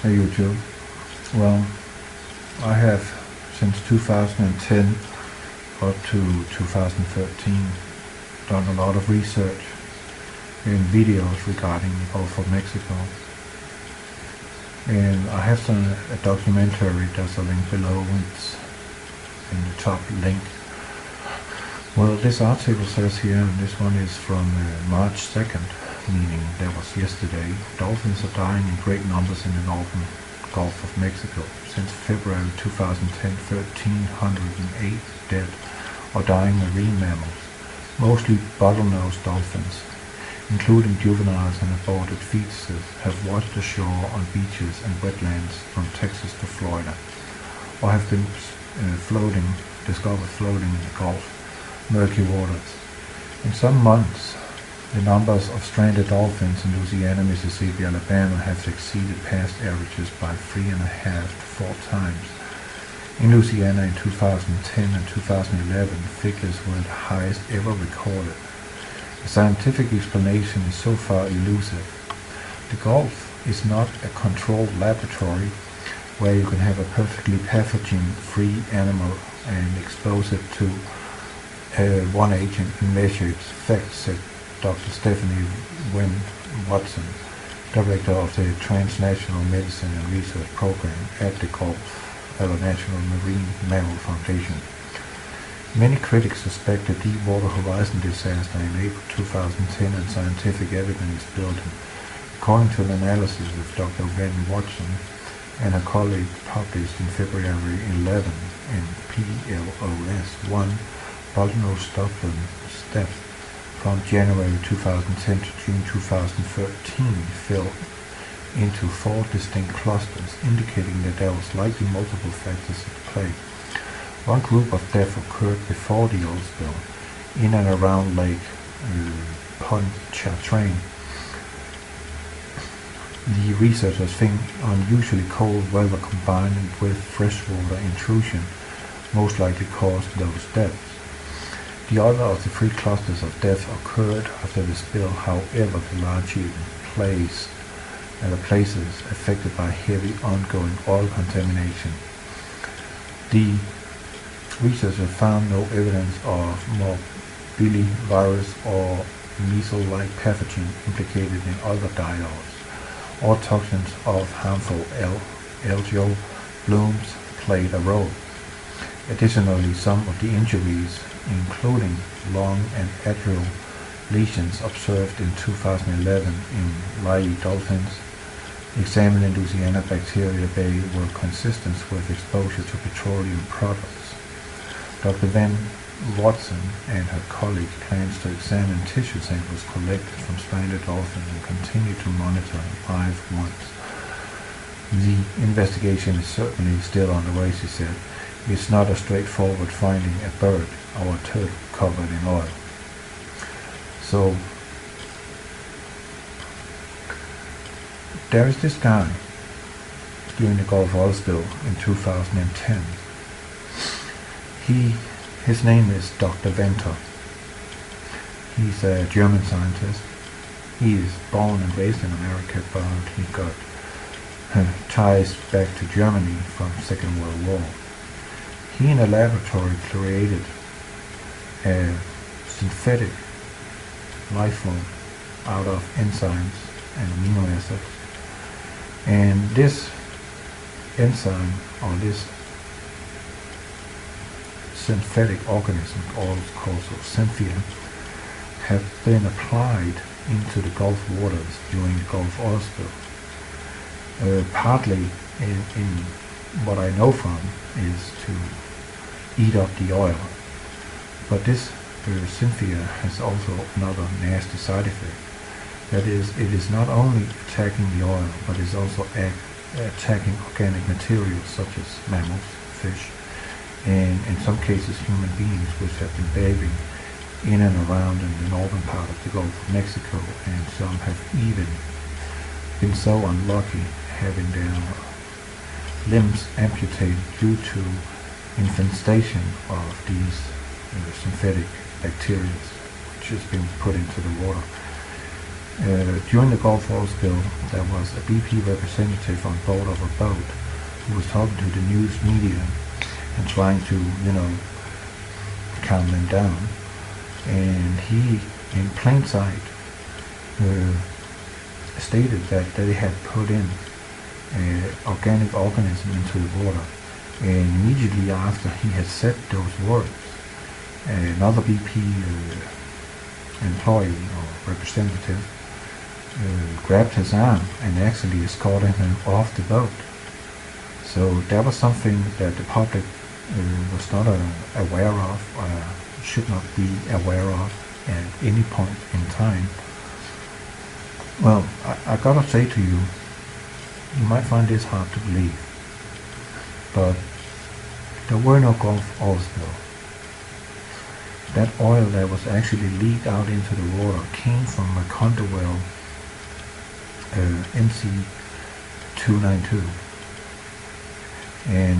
Hey YouTube. Well, I have since 2010 up to 2013 done a lot of research and videos regarding the Gulf of Mexico. And I have done a documentary, there's a link below, it's in the top link. Well, this article says here, and this one is from March 2nd, meaning that was yesterday, dolphins are dying in great numbers in the northern Gulf of Mexico. Since February 2010, 1,308 dead or dying marine mammals, mostly bottlenose dolphins, including juveniles and aborted fetuses, have washed ashore on beaches and wetlands from Texas to Florida, or have been discovered floating in the Gulf murky waters. In some months, the numbers of stranded dolphins in Louisiana, Mississippi, Alabama have exceeded past averages by 3.5 to 4 times. In Louisiana in 2010 and 2011, figures were the highest ever recorded. The scientific explanation is so far elusive. The Gulf is not a controlled laboratory where you can have a perfectly pathogen-free animal and expose it to one agent and measure its effects, said Dr. Stephanie Watson, director of the Transnational Medicine and Research Program at the National Marine Mammal Foundation. Many critics suspect the Deepwater Horizon disaster in April 2010 and scientific evidence building. According to an analysis of Dr. Watson and her colleague published in February 11 in PLOS 1, bottlenose dolphins' death from January 2010 to June 2013 fell into 4 distinct clusters, indicating that there was likely multiple factors at play. One group of deaths occurred before the oil spill, in and around Lake Pontchartrain. The researchers think unusually cold weather combined with freshwater intrusion most likely caused those deaths. The other of the 3 clusters of death occurred after the spill, however, the larger places affected by heavy ongoing oil contamination. The researchers found no evidence of morbillivirus or measles-like pathogen implicated in other die-offs, or toxins of harmful algal blooms played a role. Additionally, some of the injuries, including lung and atrial lesions observed in 2011 in Riley dolphins examined in Louisiana Bacteria Bay, were consistent with exposure to petroleum products. Dr. Watson and her colleague plans to examine tissue samples collected from stranded dolphins and continue to monitor live ones. The investigation is certainly still underway, she said. It's not a straightforward finding a bird or a turtle covered in oil. So there is this guy during the Gulf oil spill in 2010. His name is Dr. Venter. He's a German scientist. He is born and raised in America, but he got ties back to Germany from Second World War. He in a laboratory created a synthetic life form out of enzymes and amino acids. And this enzyme, or this synthetic organism, also Synthia, have been applied into the Gulf waters during the Gulf oil spill. Partly in what I know from is to eat up the oil. But this Synthia has also another nasty side effect. That is, it is not only attacking the oil, but is also attacking organic materials such as mammals, fish, and in some cases human beings, which have been bathing in and around in the northern part of the Gulf of Mexico, and some have even been so unlucky having their limbs amputated due to infestation of these synthetic bacteria which has been put into the water. During the Gulf oil spill, there was a BP representative on board of a boat who was talking to the news media and trying to, calm them down. And he, in plain sight, stated that they had put in an organic organism into the water. And immediately after he had said those words, another BP employee or representative grabbed his arm and actually escorted him off the boat. So that was something that the public was not aware of, should not be aware of at any point in time. Well, I gotta say to you, you might find this hard to believe, but there were no Gulf oil spill. That oil that was actually leaked out into the water came from a Macondo well, MC292. And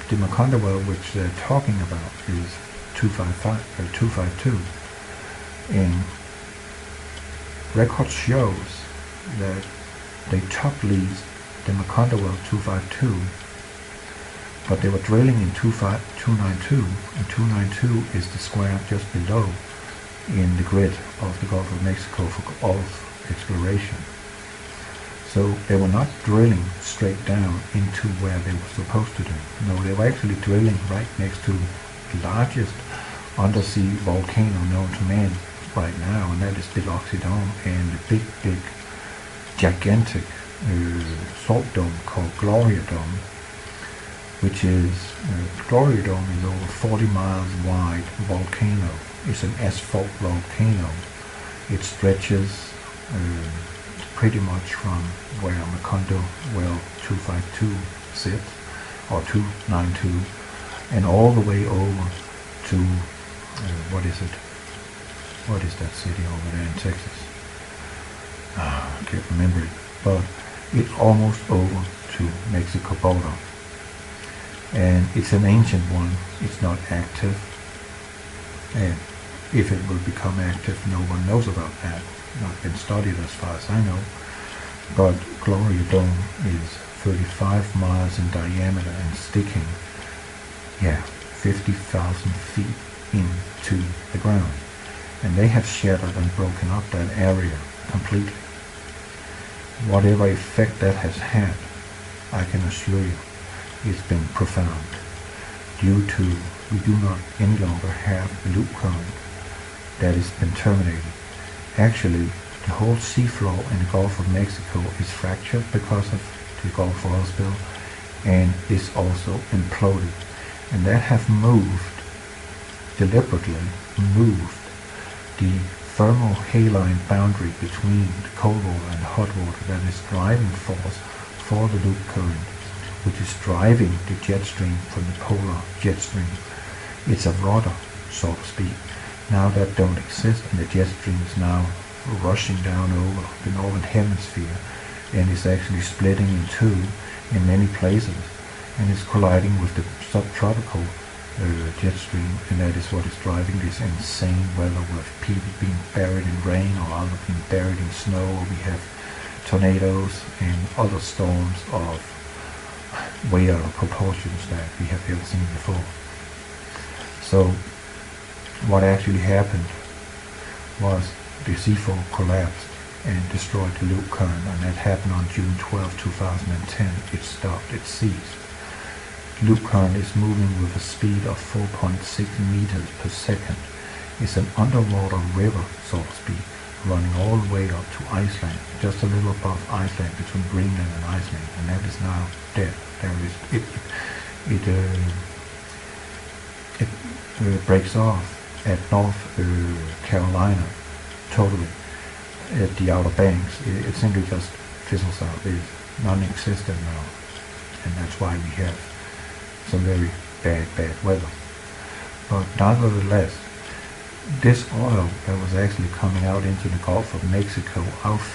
the Macondo well which they're talking about is 252. And record shows that they top leased the Macondo well 252, but they were drilling in 292, and 292 is the square just below in the grid of the Gulf of Mexico for oil exploration. So they were not drilling straight down into where they were supposed to do. No, they were actually drilling right next to the largest undersea volcano known to man right now, and that is Biloxi Dome, and the big gigantic salt dome called Gloria Dome, which is Gloria Dome is over 40 miles wide volcano. It's an asphalt volcano. It stretches pretty much from where Macondo well 252 sits, or 292, and all the way over to what is that city over there in Texas? I can't remember it, but it's almost over to Mexico border. And it's an ancient one. It's not active, and if it will become active, no one knows about that. Not been studied as far as I know. But Gloria Dome is 35 miles in diameter and sticking, 50,000 feet into the ground. And they have shattered and broken up that area completely. Whatever effect that has had, I can assure you, it's been profound, due to we do not any longer have loop current that has been terminated. Actually, the whole seafloor in the Gulf of Mexico is fractured because of the Gulf oil spill, and is also imploded. And that have deliberately moved the thermohaline boundary between the cold water and the hot water that is driving force for the loop current, which is driving the jet stream from the polar jet stream. It's a rudder, so to speak. Now that don't exist, and the jet stream is now rushing down over the northern hemisphere, and is actually splitting in two in many places, and is colliding with the subtropical jet stream, and that is what is driving this insane weather, with people being buried in rain or others being buried in snow. We have tornadoes and other storms of way out of proportions that we have ever seen before. So what actually happened was the seafloor collapsed and destroyed the loop current, and that happened on June 12, 2010. It stopped, it ceased. Loop current is moving with a speed of 4.6 meters per second. It's an underwater river, so to speak, running all the way up to Iceland, just a little above Iceland, between Greenland and Iceland, and that is now dead. It breaks off at North Carolina, totally, at the Outer Banks. It simply just fizzles out. It's non-existent now, and that's why we have some very bad weather. But nevertheless, this oil that was actually coming out into the Gulf of Mexico,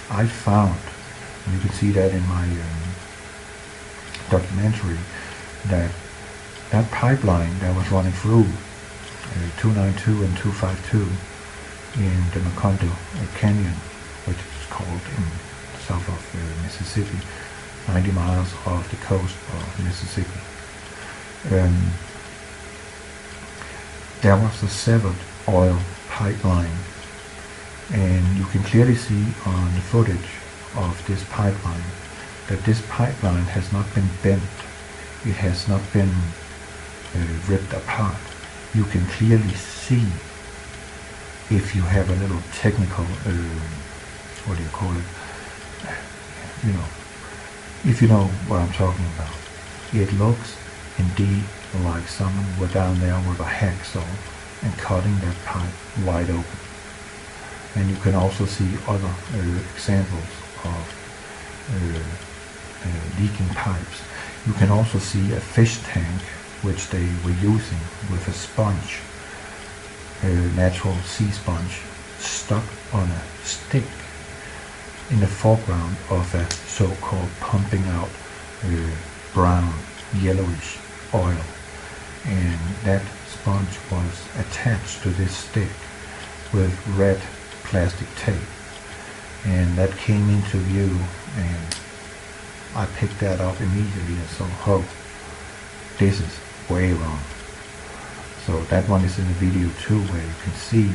I found, and you can see that in my documentary, that pipeline that was running through 292 and 252 in the Macondo Canyon which is called in south of Mississippi, 90 miles off the coast of Mississippi. There was a severed oil pipeline, and you can clearly see on the footage of this pipeline that this pipeline has not been bent. It has not been ripped apart. You can clearly see, if you have a little technical, what do you call it, if you know what I'm talking about. It looks indeed like someone were down there with a hacksaw and cutting that pipe wide open. And you can also see other examples of leaking pipes. You can also see a fish tank which they were using with a sponge, a natural sea sponge, stuck on a stick in the foreground of a so-called pumping out brown, yellowish oil. And that sponge was attached to this stick with red plastic tape. And that came into view, and I picked that up immediately and saw, oh, this is way wrong. So that one is in the video too, where you can see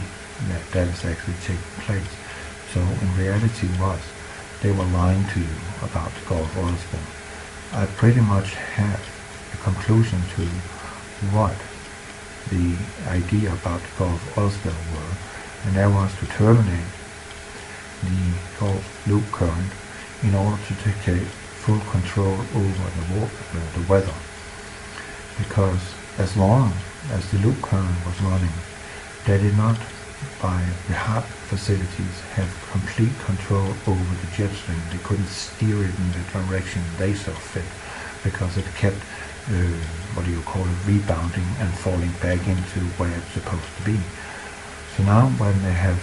that that is actually taking place. So in reality they were lying to you about the Gulf oil spill. I pretty much have a conclusion to what the idea about the Gulf oil spill were, and that was to terminate the Gulf loop current in order to take full control over the weather. Because as long as the loop current was running, they did not, by the hard facilities, have complete control over the jet stream. They couldn't steer it in the direction they saw fit, because it kept, rebounding and falling back into where it's supposed to be. So now when they have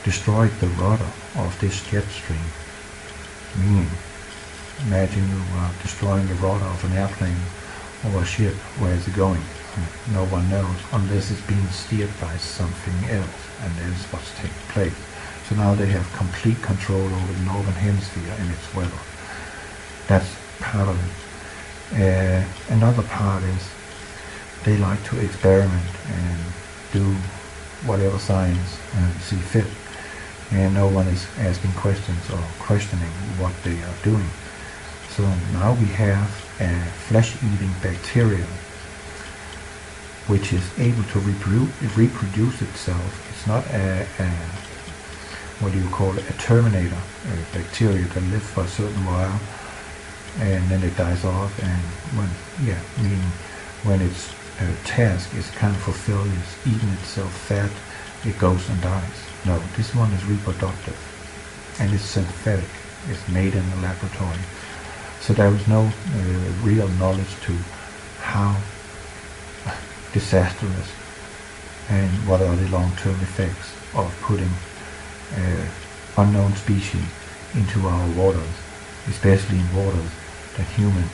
destroyed the rudder of this jet stream, meaning, imagine you are destroying the rudder of an airplane or a ship, where is it going? No one knows, unless it's being steered by something else, and that is what's taking place. So now they have complete control over the northern hemisphere and its weather. That's part of it. Another part is they like to experiment and do whatever science see fit, and no one is asking questions or questioning what they are doing. So now we have a flesh-eating bacteria which is able to reproduce itself. It's not a terminator bacteria that lives for a certain while and then it dies off, and when its task is kind of fulfilled, it's eaten itself fat, it goes and dies. No, this one is reproductive, and it's synthetic. It's made in the laboratory. So there is no real knowledge to how disastrous and what are the long-term effects of putting unknown species into our waters, especially in waters that humans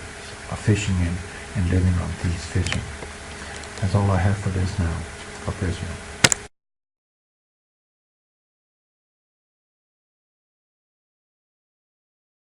are fishing in and living on these fishing. That's all I have for this now. God bless you.